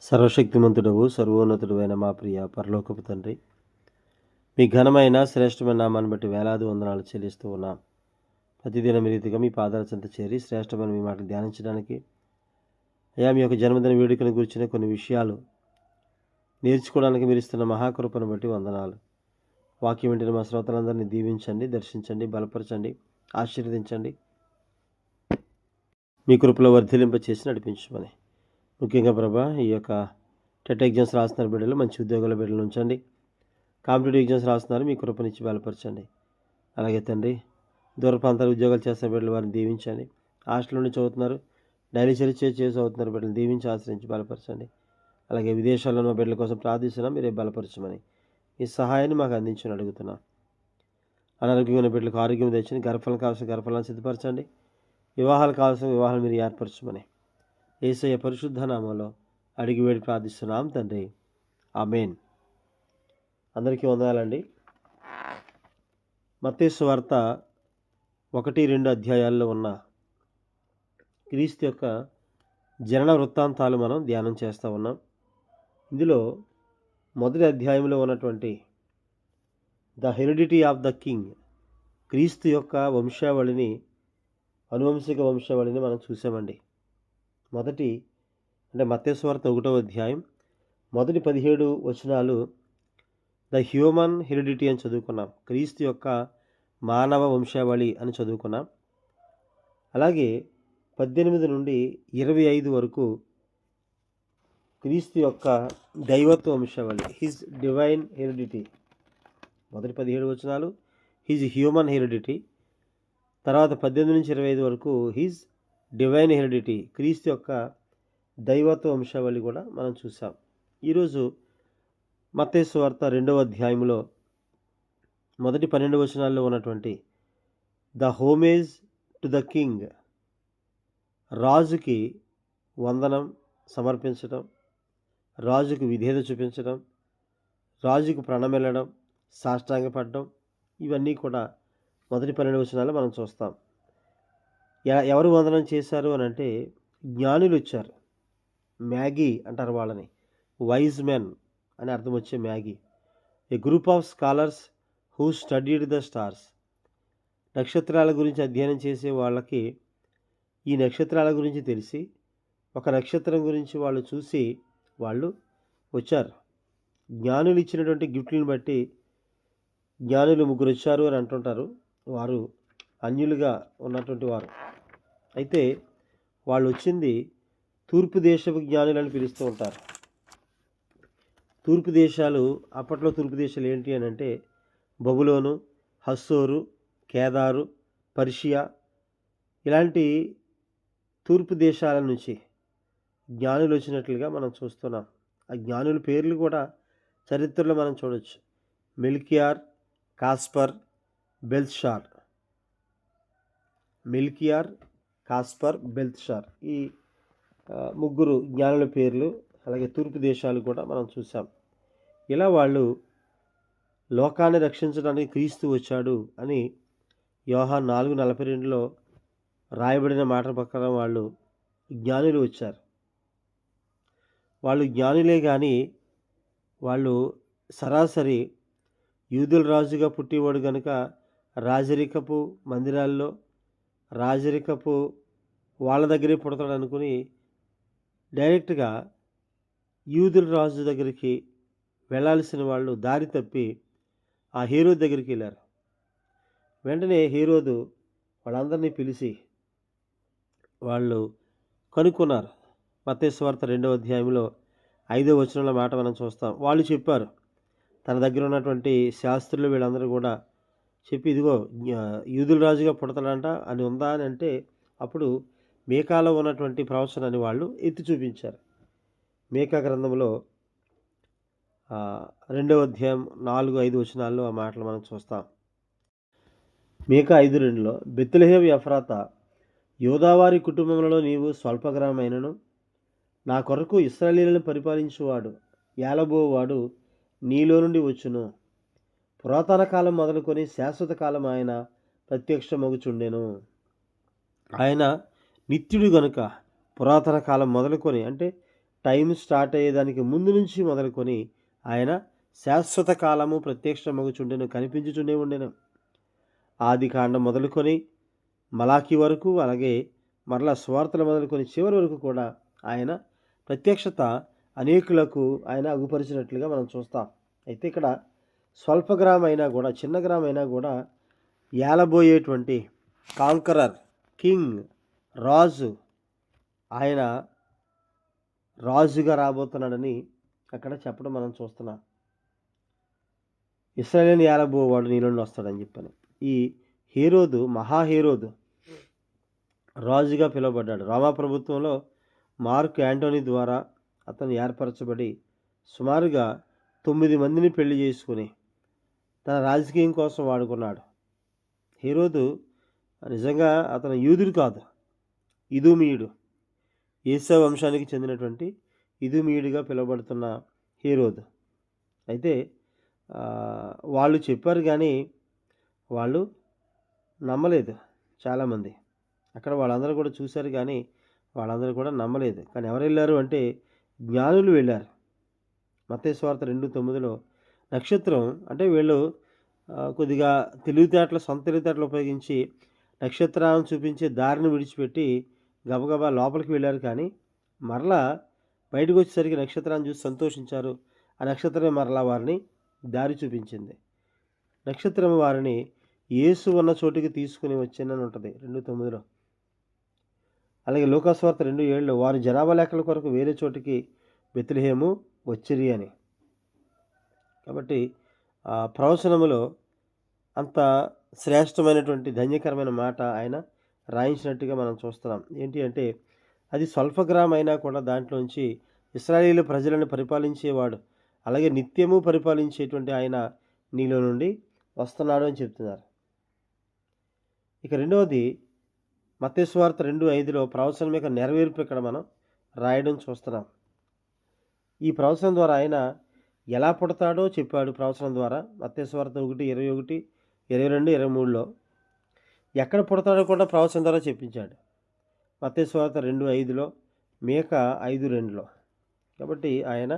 సర్వశక్తిమంతుడవు సర్వోన్నతుడైన మా ప్రియ పరలోకపు తండ్రి, మీ ఘనమైన శ్రేష్టమైన నామాన్ని బట్టి వేలాది వందనాలు చెల్లిస్తూ ఉన్నాం. ప్రతిదినం రీతిగా మీ పాదాల చెంత చేరి శ్రేష్టమైన మీ మాటలు ధ్యానించడానికి, అయ్యా మీ యొక్క జన్మదిన వేడుకను గురించిన కొన్ని విషయాలు నేర్చుకోవడానికి మీరు ఇస్తున్న మహాకృపను బట్టి వందనాలు. వాక్యం వింటున్న మా శ్రోతలందరినీ దీవించండి, దర్శించండి, బలపరచండి, ఆశీర్వదించండి, మీ కృపలో వర్ధిలింప చేసి నడిపించమని. ముఖ్యంగా ప్రభా, ఈ యొక్క టెట్ ఎగ్జామ్స్ రాస్తున్నారు బిడ్డలు, మంచి ఉద్యోగాల బిడ్డలు ఉంచండి. కాంపిటేటివ్ ఎగ్జామ్స్ రాస్తున్నారు, మీ కృపనిచ్చి బలపరచండి. అలాగే తండ్రి, దూర ప్రాంతాల ఉద్యోగాలు చేస్తున్న బిడ్డలు వారిని దీవించండి. హాస్టల్ నుండి చదువుతున్నారు, డైలీ చేసి చదువుతున్నారు బిడ్డలు దీవించి ఆశ్రయించి బలపరచండి. అలాగే విదేశాల్లో ఉన్న బిడ్డల కోసం ప్రార్థిస్తున్నాం, మీరే బలపరచమని ఈ సహాయాన్ని మాకు అందించని అడుగుతున్నాం. అనారోగ్యమైన బిడ్డలకు ఆరోగ్యం తెచ్చండి, గర్భఫలం కావాల్సిన గర్భఫలాన్ని సిద్ధపరచండి, వివాహాలు కావాల్సిన వివాహాలు మీరు ఏర్పరచమని యేసయ్య పరిశుద్ధ నామంలో అడిగి వేడి ప్రార్థిస్తున్నాం తండ్రి, ఆమేన్. అందరికీ వందనాలండి. మత్తయి సువార్త 1-2 అధ్యాయాల్లో ఉన్న క్రీస్తు యొక్క జనన వృత్తాంతాలు మనం ధ్యానం చేస్తూ ఉన్నాం. ఇందులో మొదటి అధ్యాయంలో ఉన్నటువంటి the heredity of the king, క్రీస్తు యొక్క వంశావళిని, అనువంశిక వంశావళిని మనం చూసామండి. మత్తయి సువార్త 1వ అధ్యాయం మొదటి 17 వచనాలు ద హ్యూమన్ హెరిడిటీ అని చదువుకున్నాం, క్రీస్తు యొక్క మానవ వంశావళి అని చదువుకున్నాం. అలాగే 18 నుండి 25 వరకు క్రీస్తు యొక్క దైవత్వ వంశావళి, హిజ్ డివైన్ హెరిడిటీ. మొదటి 17 వచనాలు హిజ్ హ్యూమన్ హెరిడిటీ, తర్వాత 18 నుంచి 25 వరకు హిజ్ డివైన్ హెరిడిటీ, క్రీస్తు యొక్క దైవత్వ వంశావళి కూడా మనం చూసాం. ఈరోజు మత్తయి సువార్త 2వ అధ్యాయంలో మొదటి 12 వచనాల్లో ఉన్నటువంటి the homage to the king, రాజుకి వందనం సమర్పించడం, రాజుకు విధేయత చూపించడం, రాజుకు ప్రణమిల్లడం, సాష్టాంగపడడం, ఇవన్నీ కూడా మొదటి 12 వచనాలు మనం చూస్తాం. ఎవరు వందనం చేశారు అని అంటే జ్ఞానులు వచ్చారు. మ్యాగీ అంటారు వాళ్ళని, వైజ్ మెన్ అని అర్థం వచ్చే Maggi. A group of scholars who studied the stars. నక్షత్రాల గురించి అధ్యయనం చేసే వాళ్ళకి ఈ నక్షత్రాల గురించి తెలిసి, ఒక నక్షత్రం గురించి వాళ్ళు చూసి వాళ్ళు వచ్చారు. జ్ఞానులు ఇచ్చినటువంటి గిఫ్ట్లను బట్టి జ్ఞానులు 3 వచ్చారు అని అంటుంటారు. వారు అన్యులుగా ఉన్నటువంటి వారు. అయితే వాళ్ళు వచ్చింది తూర్పు దేశపు జ్ఞానులని పిలుస్తూ ఉంటారు. తూర్పు దేశాలు, అప్పట్లో తూర్పు దేశాలు ఏంటి అని అంటే బబులోను, హస్సోరు, కేదారు, పర్షియా, ఇలాంటి తూర్పు దేశాల నుంచి జ్ఞానులు వచ్చినట్లుగా మనం చూస్తున్నాం. ఆ జ్ఞానుల పేర్లు కూడా చరిత్రలో మనం చూడవచ్చు. మెల్కియార్, కాస్పర్, బెల్షార్. మెల్కియార్, కాస్పర్, బెల్షార్, ఈ 3 జ్ఞానుల పేర్లు. అలాగే తూర్పు దేశాలు కూడా మనం చూసాం. ఇలా వాళ్ళు లోకాన్ని రక్షించడానికి క్రీస్తు వచ్చాడు అని యోహాను 4:42లో రాయబడిన మాట ప్రకారం వాళ్ళు జ్ఞానులు వచ్చారు. వాళ్ళు జ్ఞానులే కానీ వాళ్ళు సరాసరి యూదుల రాజుగా పుట్టేవాడు కనుక రాజరికపు మందిరాల్లో, రాజరికపు వాళ్ళ దగ్గరే పుడతాడు అనుకుని డైరెక్ట్గా యూదుల రాజు దగ్గరికి వెళ్ళాల్సిన వాళ్ళు దారి తప్పి ఆ హేరోదు దగ్గరికి వెళ్ళారు. వెంటనే హేరోదు వాళ్ళందరినీ పిలిచి వాళ్ళు కనుక్కున్నారు. మత్తయి సువార్త 2వ అధ్యాయంలో 5వ వచనంలో మాట మనం చూస్తాం. వాళ్ళు చెప్పారు, తన దగ్గర ఉన్నటువంటి శాస్త్రులు వీళ్ళందరూ కూడా చెప్పి, ఇదిగో యూదుల రాజుగా పుడతాడంట అని ఉందా అని అంటే, అప్పుడు మీకాలో ఉన్నటువంటి ప్రవచనాన్ని వాళ్ళు ఎత్తి చూపించారు. మీకా గ్రంథంలో 2వ అధ్యాయం 4-5 వచనాల్లో ఆ మాటలు మనం చూస్తాం. మీకా 5:2లో బెత్లెహేము ఎఫ్రాతా, యోదావారి కుటుంబంలో నీవు స్వల్పగ్రామైనను నా కొరకు ఇశ్రాయేలీయులను పరిపాలించువాడు, ఏలబోవాడు నీలో నుండి వచ్చును. పురాతన కాలం మొదలుకొని శాశ్వత కాలం ఆయన ప్రత్యక్షమగుచుండెను. ఆయన నిత్యుడు గనుక పురాతన కాలం మొదలుకొని, అంటే టైం స్టార్ట్ అయ్యేదానికి ముందు నుంచి మొదలుకొని ఆయన శాశ్వత కాలము ప్రత్యక్షమగుచుండెను, కనిపించుచుండే ఉండెను. ఆది కాండం మొదలుకొని మలాకి వరకు, అలాగే మరలా సువార్తలు మొదలుకొని చివరి వరకు కూడా ఆయన ప్రత్యక్షత అనేకులకు ఆయన అగుపరిచినట్లుగా మనం చూస్తాం. అయితే ఇక్కడ స్వల్ప గ్రామం అయినా కూడా, చిన్న గ్రామం అయినా కూడా ఏలబోయేటువంటి కాంకరర్, కింగ్, రాజు, ఆయన రాజుగా రాబోతున్నాడని అక్కడ చెప్పడం మనం చూస్తున్నాం. ఇశ్రాయేలుని ఏలబోవాడు నీ నుండి వస్తాడని చెప్పని. ఈ హేరోదు, మహాహేరోదు రాజుగా పిలువబడ్డాడు. రోమా ప్రభుత్వంలో మార్క్ యాంటోనీ ద్వారా అతను ఏర్పరచబడి సుమారుగా 9 మందిని పెళ్లి చేసుకుని తన రాజకీయం కోసం వాడుకున్నాడు. హేరోదు నిజంగా అతను యూదుడు కాదు, ఇదూమీయుడు. ఏశావు వంశానికి చెందినటువంటి ఇదూమీయుడిగా పిలువబడుతున్న హేరోదు. అయితే వాళ్ళు చెప్పారు కానీ వాళ్ళు నమ్మలేదు చాలామంది. అక్కడ వాళ్ళందరూ కూడా చూశారు కానీ వాళ్ళందరూ కూడా నమ్మలేదు. కానీ ఎవరు వెళ్ళారు అంటే జ్ఞానులు వెళ్ళారు. మత్తయి సువార్త 2:9 నక్షత్రం అంటే వీళ్ళు కొద్దిగా సొంత తెలివితేటలు ఉపయోగించి నక్షత్రాలను చూపించే దారిని విడిచిపెట్టి గబగబా లోపలికి వెళ్ళారు. కానీ మరలా బయటకు వచ్చేసరికి నక్షత్రాన్ని చూసి సంతోషించారు. ఆ నక్షత్రమే మరలా వారిని దారి చూపించింది. నక్షత్రం వారిని యేసు ఉన్న చోటికి తీసుకుని వచ్చిందని ఉంటుంది 2:9. అలాగే లూకాసువార్త 2:7 వారు జనాభా లెక్కల కొరకు వేరే చోటికి బెత్లెహేము వచ్చిరి అని. కాబట్టి ప్రవచనములో అంత శ్రేష్టమైనటువంటి ధన్యకరమైన మాట ఆయన రాయించినట్టుగా మనం చూస్తున్నాం. ఏంటి అంటే అది స్వల్ప గ్రామం అయినా కూడా దాంట్లోంచి ఇశ్రాయేలు ప్రజలను పరిపాలించేవాడు, అలాగే నిత్యము పరిపాలించేటువంటి ఆయన నీలో నుండి వస్తున్నాడు అని చెప్తున్నారు. ఇక రెండవది మత్తయి సువార్త 2:5 ప్రవచనం యొక్క నెరవేర్పు ఇక్కడ మనం రాయడం చూస్తున్నాం. ఈ ప్రవచనం ద్వారా ఆయన ఎలా పుడతాడో చెప్పాడు. ప్రవచనం ద్వారా మత్తయి సువార్త 1:21, 22, 23 ఎక్కడ పుడతాడో కూడా ప్రవచనం ద్వారా చెప్పించాడు. మత్తయి సువార్త 2:5, మీకా 5:2. కాబట్టి ఆయన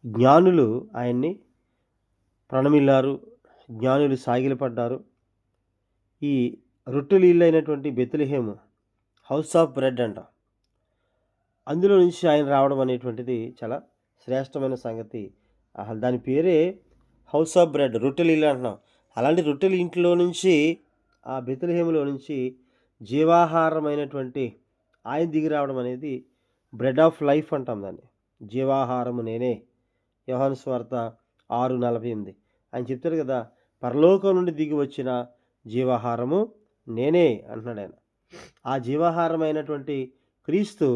జ్ఞానులు ఆయన్ని ప్రణమిల్లారు, జ్ఞానులు సాగిలపడ్డారు. ఈ రొట్టెలు ఇల్లు అయినటువంటి బెత్లెహేము హౌస్ ఆఫ్ బ్రెడ్ అంట, అందులో నుంచి ఆయన రావడం అనేటువంటిది చాలా శ్రేష్టమైన సంగతి. దాని పేరే హౌస్ ఆఫ్ బ్రెడ్, రొట్టెలు ఇల్లు అంటున్నాం. అలాంటి రొట్టెల ఇంట్లో నుంచి, ఆ బెత్లెహేములో నుంచి జీవాహారమైనటువంటి ఆయన దిగి రావడం అనేది బ్రెడ్ ఆఫ్ లైఫ్ అంటాం దాన్ని. జీవాహారము నేనే, యోహాను సువార్త 6:48. ఆయన చెప్తారు కదా, పరలోకం నుండి దిగి వచ్చిన జీవాహారము నేనే అంటున్నాడు ఆయన. ఆ జీవాహారమైనటువంటి క్రీస్తు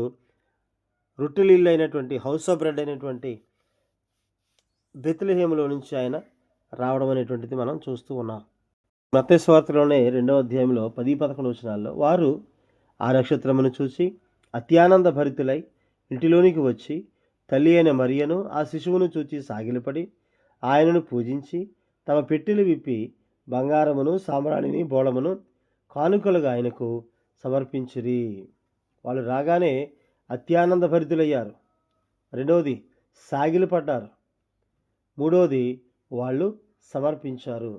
రొట్టెలిల్లు అయినటువంటి హౌస్ ఆఫ్ బ్రెడ్ అయినటువంటి బెత్లెహేములో నుంచి ఆయన రావడం అనేటువంటిది మనం చూస్తూ ఉన్నాం. మత్తయి సువార్తలోనే 2వ అధ్యాయంలో 10-11 వారు ఆ నక్షత్రమును చూసి అత్యానంద భరితులై ఇంటిలోనికి వచ్చి తల్లి అయిన మరియను ఆ శిశువును చూచి సాగిలపడి ఆయనను పూజించి తమ పెట్టెలు విప్పి బంగారమును, సాంబ్రాణిని, బోళమును కానుకలుగా ఆయనకు సమర్పించిరి. వాళ్ళు రాగానే అత్యానంద భరితులయ్యారు. రెండవది సాగిలపడ్డారు. మూడవది వాళ్ళు సమర్పించారు.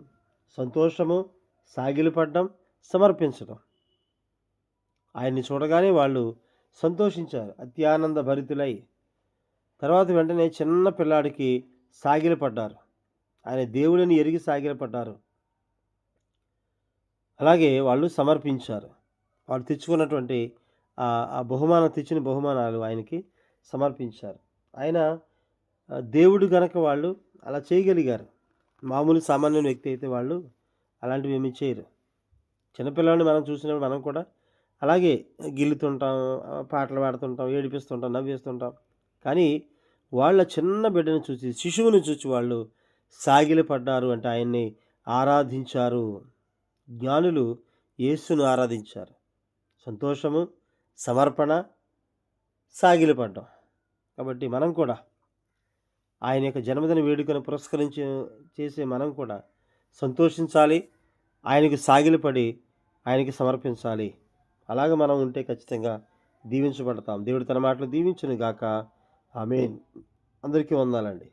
సంతోషము, సాగిలపడ్డం, సమర్పించడం. ఆయన్ని చూడగానే వాళ్ళు సంతోషించారు, అత్యానంద భరితులై. తర్వాత వెంటనే చిన్న పిల్లాడికి సాగిలపడ్డారు. ఆయన దేవుడిని ఎరిగి సాగిలపడ్డారు. అలాగే వాళ్ళు సమర్పించారు. వాళ్ళు తెచ్చుకున్నటువంటి తెచ్చిన బహుమానాలు ఆయనకి సమర్పించారు. ఆయన దేవుడు గనక వాళ్ళు అలా చేయగలిగారు. మామూలు సామాన్యుని వ్యక్తి అయితే వాళ్ళు అలాంటివి ఏమీ చేయరు. చిన్నపిల్లల్ని మనం చూసినప్పుడు మనం కూడా అలాగే గిల్లుతుంటాం, పాటలు పాడుతుంటాం, ఏడిపిస్తుంటాం, నవ్వేస్తుంటాం. కానీ వాళ్ళ చిన్న బిడ్డను చూసి, శిశువుని చూసి వాళ్ళు సాగిలపడ్డారు అంటే ఆయన్ని ఆరాధించారు. జ్ఞానులు యేసును ఆరాధించారు. సంతోషము, సమర్పణ, సాగిలపడ్డం. కాబట్టి మనం కూడా ఆయన యొక్క జన్మదిన వేడుకను చేసే మనం కూడా సంతోషించాలి, ఆయనకు సాగిలపడి ఆయనకి సమర్పించాలి. అలాగ మనం ఉంటే ఖచ్చితంగా దీవించబడతాం. దేవుడు తన మాటలు దీవించును గాక. ఆమేన్. అందరికీ వందనాలండి.